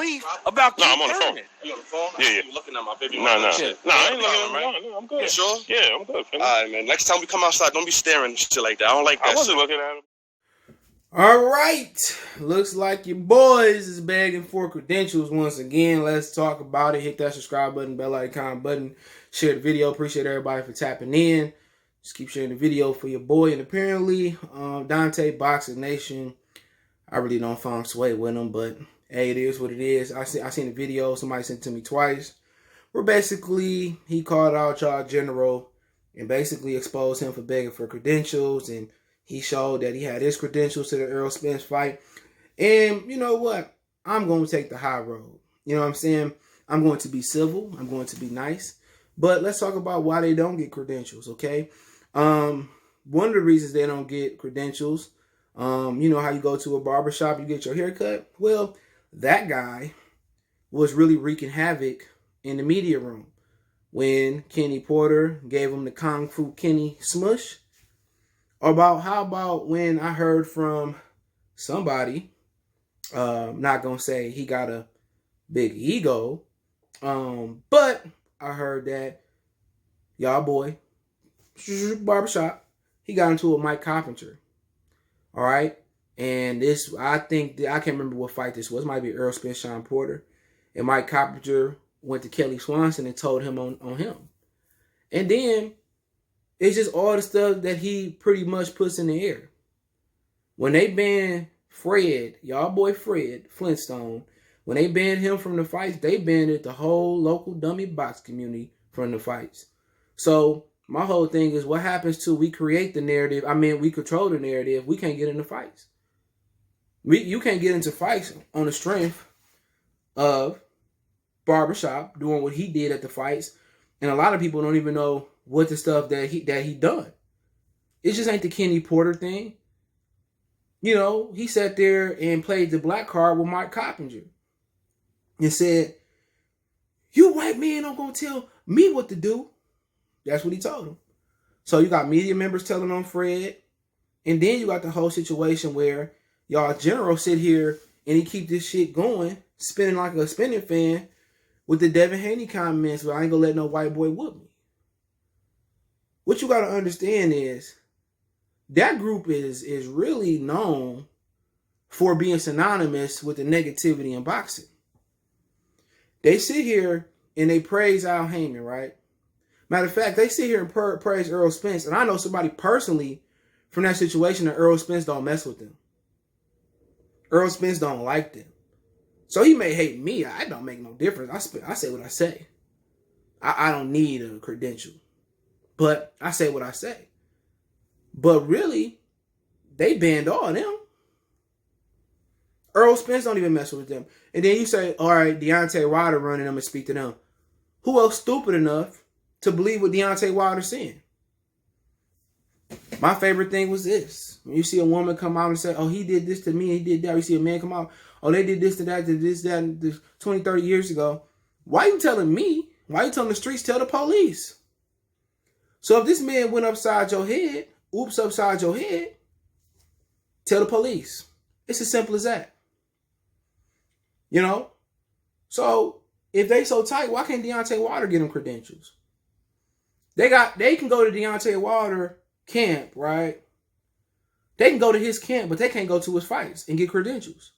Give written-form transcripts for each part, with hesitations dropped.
beef about No, I'm on the phone. You on the phone? Yeah. You looking at my baby? No, I ain't looking at him. No, I'm good. You sure? Yeah, I'm good. All right, man. Next time we come outside, don't be staring and shit like that. I don't like that. I wasn't looking at him. All right. Looks like your boys is begging for credentials once again. Let's talk about it. Hit that subscribe button, bell icon button. Share the video. Appreciate everybody for tapping in. Just keep sharing the video for your boy. And apparently, Dante Boxing Nation, I really don't find sway with him, but hey, it is what it is. I seen the video. Somebody sent it to me twice. Where basically he called out y'all general and basically exposed him for begging for credentials, and he showed that he had his credentials to the Errol Spence fight. And you know what? I'm going to take the high road. You know what I'm saying? I'm going to be civil. I'm going to be nice. But let's talk about why they don't get credentials, okay? One of the reasons they don't get credentials, you know how you go to a barbershop, you get your hair cut? Well, that guy was really wreaking havoc in the media room when Kenny Porter gave him the Kung Fu Kenny smush. How about when I heard from somebody, not gonna say he got a big ego, but I heard that y'all boy, barbershop, he got into a Mike Coppinger. All right. And this, I think, I can't remember what fight this was. It might be Errol Spence, Sean Porter. And Mike Coppinger went to Kelly Swanson and told him on him. And then it's just all the stuff that he pretty much puts in the air. When they banned Fred, y'all boy Fred Flintstone, when they banned him from the fights, they banned the whole local dummy box community from the fights. So my whole thing is, what happens to we create the narrative? I mean, we control the narrative. We can't get into fights. You can't get into fights on the strength of Barbershop doing what he did at the fights, and a lot of people don't even know what the stuff that he done. It just ain't the Kenny Porter thing. You know, he sat there and played the black card with Mike Coppinger and said, "You white men aren't gonna tell me what to do." That's what he told him. So you got media members telling on Fred, and then you got the whole situation where y'all general sit here and he keep this shit going, spinning like a spinning fan with the Devin Haney comments, but I ain't gonna let no white boy whoop me. What you gotta understand is that group is really known for being synonymous with the negativity in boxing. They sit here and they praise Al Heyman, right? Matter of fact, they sit here and praise Errol Spence, and I know somebody personally from that situation that Errol Spence don't mess with them. Errol Spence don't like them. So he may hate me. It don't make no difference. I say what I say. I don't need a credential. But I say what I say. But really, they banned all of them. Errol Spence don't even mess with them. And then you say, all right, Deontay Wilder running them and speak to them. Who else stupid enough to believe what Deontay Wilder's saying? My favorite thing was this. When you see a woman come out and say, oh, he did this to me, he did that. You see a man come out, oh, they did this to that, did this, that, this 20, 30 years ago. Why you telling me? Why you telling the streets? Tell the police. So if this man went upside your head, oops upside your head, tell the police. It's as simple as that. You know? So if they so tight, why can't Deontay Wilder get them credentials? They can go to Deontay Wilder camp, right? They can go to his camp, but they can't go to his fights and get credentials.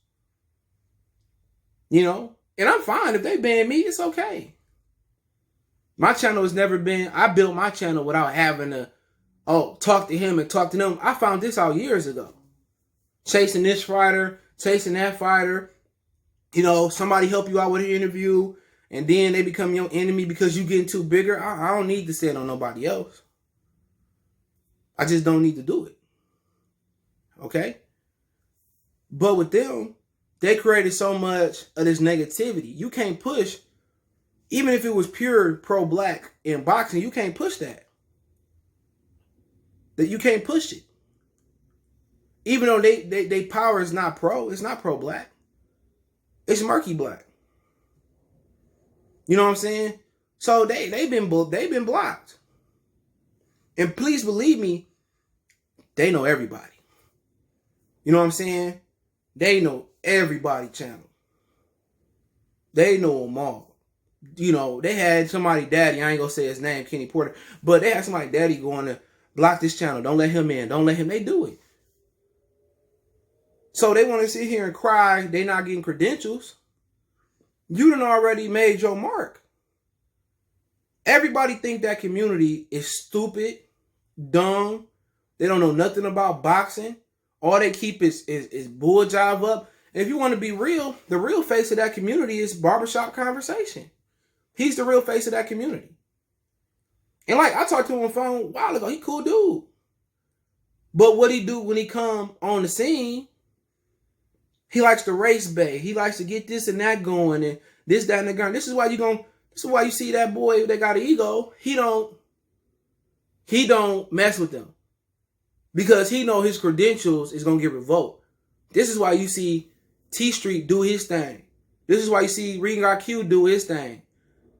You know? And I'm fine. If they ban me, it's okay. My channel has never been, I built my channel without having to, talk to him and talk to them. I found this out years ago. Chasing this fighter, chasing that fighter. You know, somebody help you out with an interview, and then they become your enemy because you getting too bigger. I don't need to say it on nobody else. I just don't need to do it. Okay? But with them, they created so much of this negativity. You can't push, even if it was pure pro-black in boxing, you can't push that. That you can't push it. Even though they power is not pro, it's not pro-black. It's murky black. You know what I'm saying? So they've been blocked. And please believe me, they know everybody. You know what I'm saying? They know everybody channel. They know them all. You know, they had somebody daddy, I ain't gonna say his name, Kenny Porter, but they had somebody daddy going to block this channel. Don't let him in. Don't let him. They do it. So they want to sit here and cry they not getting credentials. You done already made your mark. Everybody think that community is stupid, dumb. They don't know nothing about boxing. All they keep is bull jive up. And if you want to be real, the real face of that community is Barbershop Conversation. He's the real face of that community. And like, I talked to him on the phone a while ago. He cool dude. But what he do when he come on the scene, he likes to race bait. He likes to get this and that going and this, that, and the gun. This is why you see that boy that got an ego. He don't mess with them. Because he know his credentials is going to get revoked. This is why you see T Street do his thing. This is why you see Ring IQ do his thing.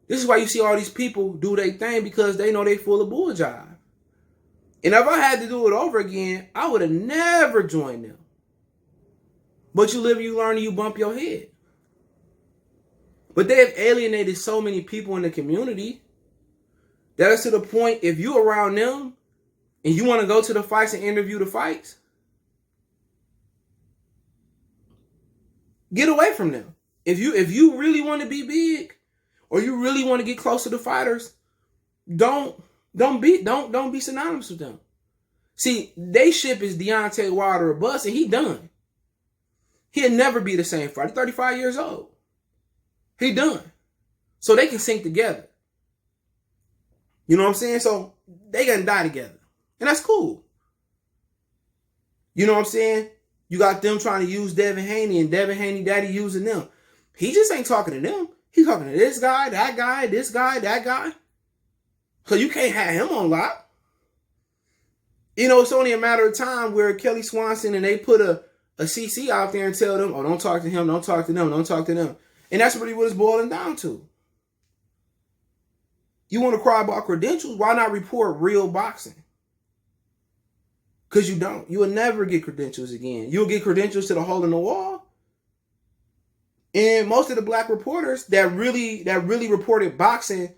This is why you see all these people do their thing, because they know they full of bull jive. And if I had to do it over again, I would have never joined them. But you live, you learn, and you bump your head. But they have alienated so many people in the community that it's to the point, if you around them and you want to go to the fights and interview the fights, get away from them. If you really want to be big, or you really want to get close to the fighters, don't be synonymous with them. See, they ship is Deontay Wilder or bust, and he done. He'll never be the same fighter. 35 years old. He done. So they can sink together. You know what I'm saying? So they gonna die together. And that's cool. You know what I'm saying? You got them trying to use Devin Haney, and Devin Haney daddy using them. He just ain't talking to them. He's talking to this guy, that guy, this guy, that guy. So you can't have him on lock. You know, it's only a matter of time where Kelly Swanson and they put a CC out there and tell them, oh, don't talk to him, don't talk to them, don't talk to them. And that's really what it's boiling down to. You want to cry about credentials? Why not report real boxing? Because you don't. You will never get credentials again. You'll get credentials to the hole in the wall. And most of the black reporters that really reported boxing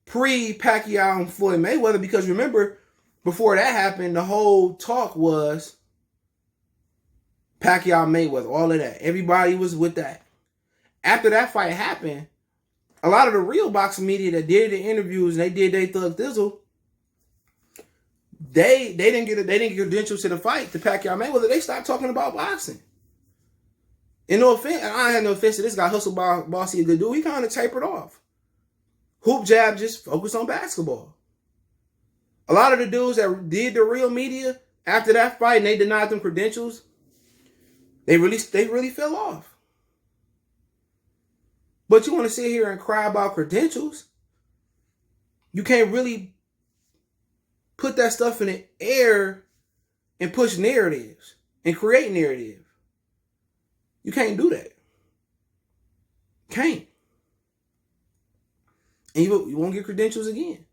pre-Pacquiao and Floyd Mayweather, because remember, before that happened, the whole talk was Pacquiao Mayweather, all of that. Everybody was with that. After that fight happened, a lot of the real boxing media that did the interviews and they did their thug thizzle, they didn't get credentials to the fight to Pacquiao Mayweather. They stopped talking about boxing. And no offense, I had no offense to this guy, Hustle Bossy, a good dude. He kind of tapered off. Hoop Jab just focused on basketball. A lot of the dudes that did the real media after that fight and they denied them credentials, they really fell off. But you want to sit here and cry about credentials? You can't really put that stuff in the air and push narratives and create narrative. You can't do that. Can't. And you won't get credentials again.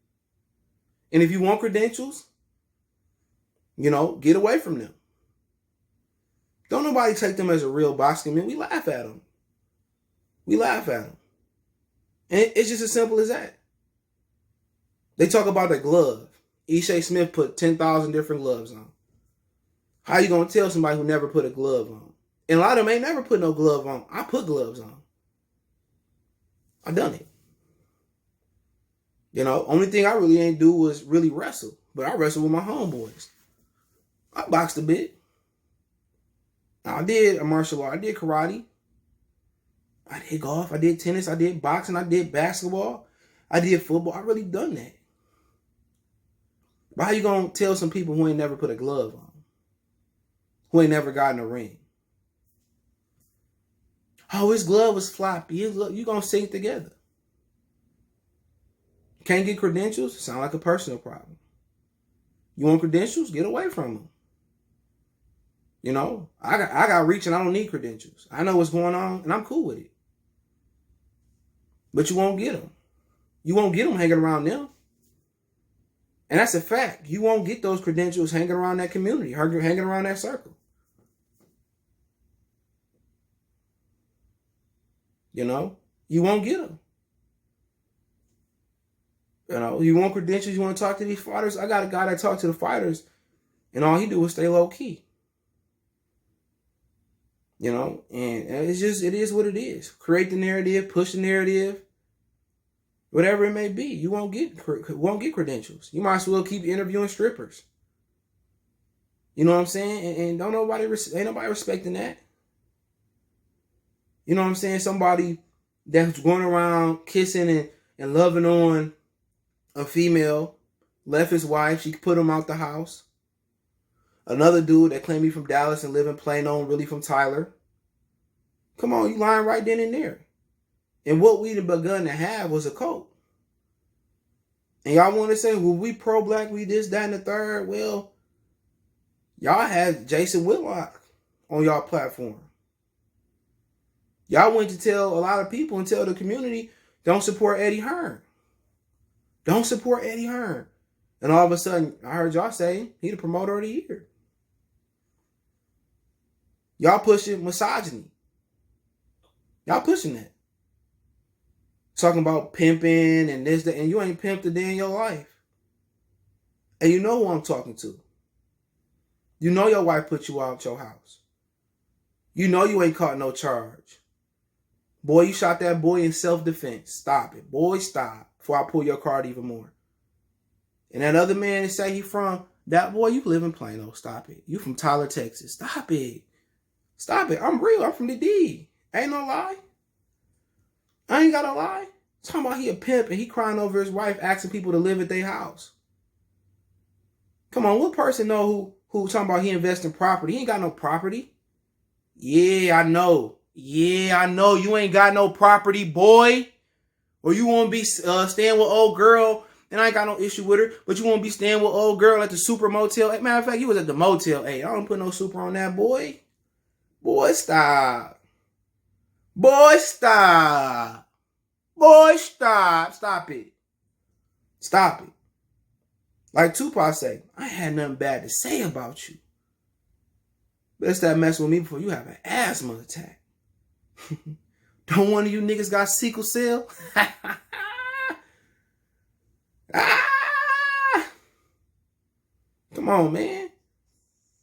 And if you want credentials, you know, get away from them. Don't nobody take them as a real boxing man. We laugh at them. We laugh at them. And it's just as simple as that. They talk about the glove. Ishe Smith put 10,000 different gloves on. How you going to tell somebody who never put a glove on? And a lot of them ain't never put no glove on. I put gloves on. I done it. You know, only thing I really ain't do was really wrestle. But I wrestled with my homeboys. I boxed a bit. I did a martial art. I did karate. I did golf. I did tennis. I did boxing. I did basketball. I did football. I really done that. But how you gonna tell some people who ain't never put a glove on? Who ain't never got in a ring? Oh, his glove was floppy. You gonna sink together. Can't get credentials? Sound like a personal problem. You want credentials? Get away from them. You know, I got reach and I don't need credentials. I know what's going on and I'm cool with it. But you won't get them. You won't get them hanging around them. And that's a fact. You won't get those credentials hanging around that community, hanging around that circle. You know? you won't get them. You know, you want credentials, you want to talk to these fighters. I got a guy that talked to the fighters, and all he do is stay low key. You know, and it's just, it is what it is. Create the narrative, push the narrative, whatever it may be. You won't get credentials. You might as well keep interviewing strippers. You know what I'm saying? And ain't nobody respecting that. You know what I'm saying? Somebody that's going around kissing and loving on a female, left his wife, she put him out the house. Another dude that claimed he from Dallas and live in Plano, really from Tyler. Come on, you lying right then and there. And what we'd have begun to have was a cult. And y'all want to say, well, we pro-black, we this, that, and the third. Well, y'all had Jason Whitlock on y'all platform. Y'all went to tell a lot of people and tell the community, don't support Eddie Hearn. Don't support Eddie Hearn. And all of a sudden, I heard y'all say he the promoter of the year. Y'all pushing misogyny. Y'all pushing that. Talking about pimping and this, that, and you ain't pimped a day in your life. And you know who I'm talking to. You know your wife put you out your house. You know you ain't caught no charge. Boy, you shot that boy in self-defense. Stop it. Boy, stop. Before I pull your card even more. And that other man that say he from, that boy, you live in Plano. Stop it. You from Tyler, Texas. Stop it. Stop it. I'm real. I'm from the D. Ain't no lie. I ain't got to lie. Talking about he a pimp and he crying over his wife asking people to live at their house. Come on, what person know who talking about he invest in property? He ain't got no property. Yeah, I know. Yeah, I know. You ain't got no property, boy. Or you want to be staying with old girl, and I ain't got no issue with her, but you want to be staying with old girl at the super motel. As a matter of fact, he was at the motel. Hey, I don't put no super on that, boy. Boy, stop. Boy, stop. Boy, stop. Stop it. Stop it. Like Tupac say, I had nothing bad to say about you. Better stop messing with me before you have an asthma attack. Don't one of you niggas got sickle cell? Come on, man.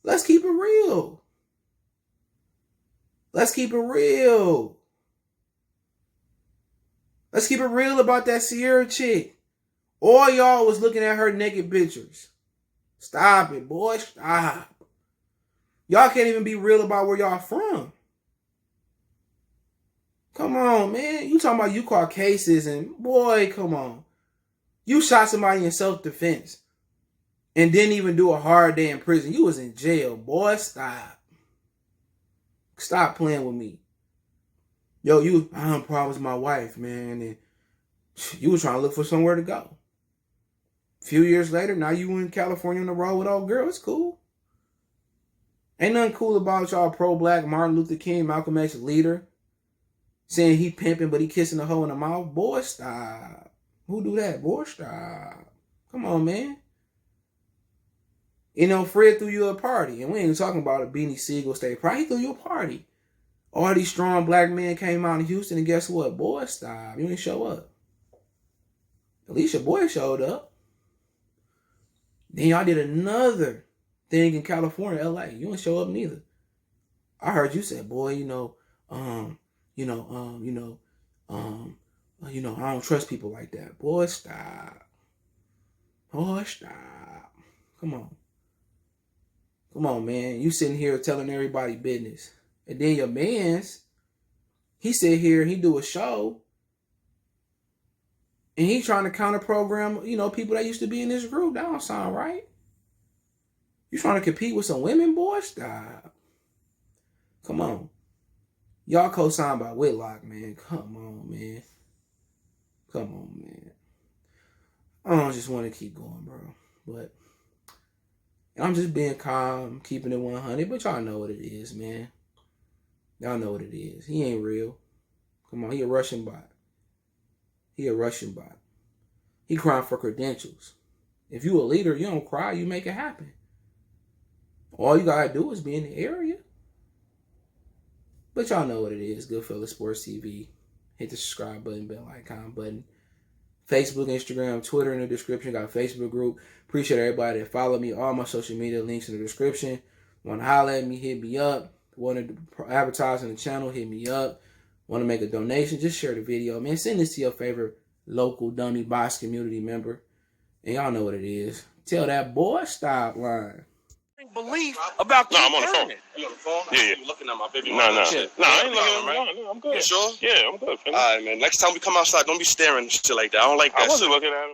Let's keep it real. Let's keep it real. Let's keep it real about that Sierra chick. All y'all was looking at her naked pictures. Stop it, boy. Stop. Y'all can't even be real about where y'all from. Come on, man. You talking about you caught cases and boy, come on. You shot somebody in self-defense and didn't even do a hard day in prison. You was in jail, boy. Stop. Stop playing with me. Yo, I done promised my wife, man, and you was trying to look for somewhere to go. A few years later, now you in California on the road with old girl. It's cool. Ain't nothing cool about y'all pro-black Martin Luther King, Malcolm X leader, saying he pimping, but he kissing a hoe in the mouth. Boy, stop. Who do that? Boy, stop. Come on, man. You know, Fred threw you a party, and we ain't talking about a Beanie Siegel State Pride. He threw you a party. All these strong black men came out in Houston, and guess what? Boy, stop. You ain't show up. At least your boy showed up. Then y'all did another thing in California, LA. You ain't show up neither. I heard you say, boy, I don't trust people like that. Boy, stop. Boy, stop. Come on. Come on, man. You sitting here telling everybody business. And then your mans, he sit here, he do a show, and he trying to counter program, people that used to be in this group. That don't sound right. You trying to compete with some women, boy? Stop. Come on. Y'all co-signed by Whitlock, man. Come on, man. Come on, man. I don't just want to keep going, bro. But I'm just being calm, keeping it 100. But y'all know what it is, man. Y'all know what it is. He ain't real. Come on, he a Russian bot. He a Russian bot. He crying for credentials. If you a leader, you don't cry, you make it happen. All you gotta do is be in the area. But y'all know what it is. Goodfellas Sports TV. Hit the subscribe button, bell icon button. Facebook, Instagram, Twitter in the description. Got a Facebook group. Appreciate everybody that follow me. All my social media links in the description. Want to holler at me, hit me up. Want to advertise on the channel, hit me up. Want to make a donation, just share the video. Man, send this to your favorite local Dummy Boss community member. And y'all know what it is. Tell that boy stop lying. Belief about No, I'm on the phone. You on the phone? Yeah, yeah. You looking at my baby No, mama no. and shit. No, I ain't Problem, looking at right? him. No, I'm good. You sure? Yeah, I'm good. All right, man. Next time we come outside, don't be staring and shit like that. I don't like that I shit. wasn't looking at him.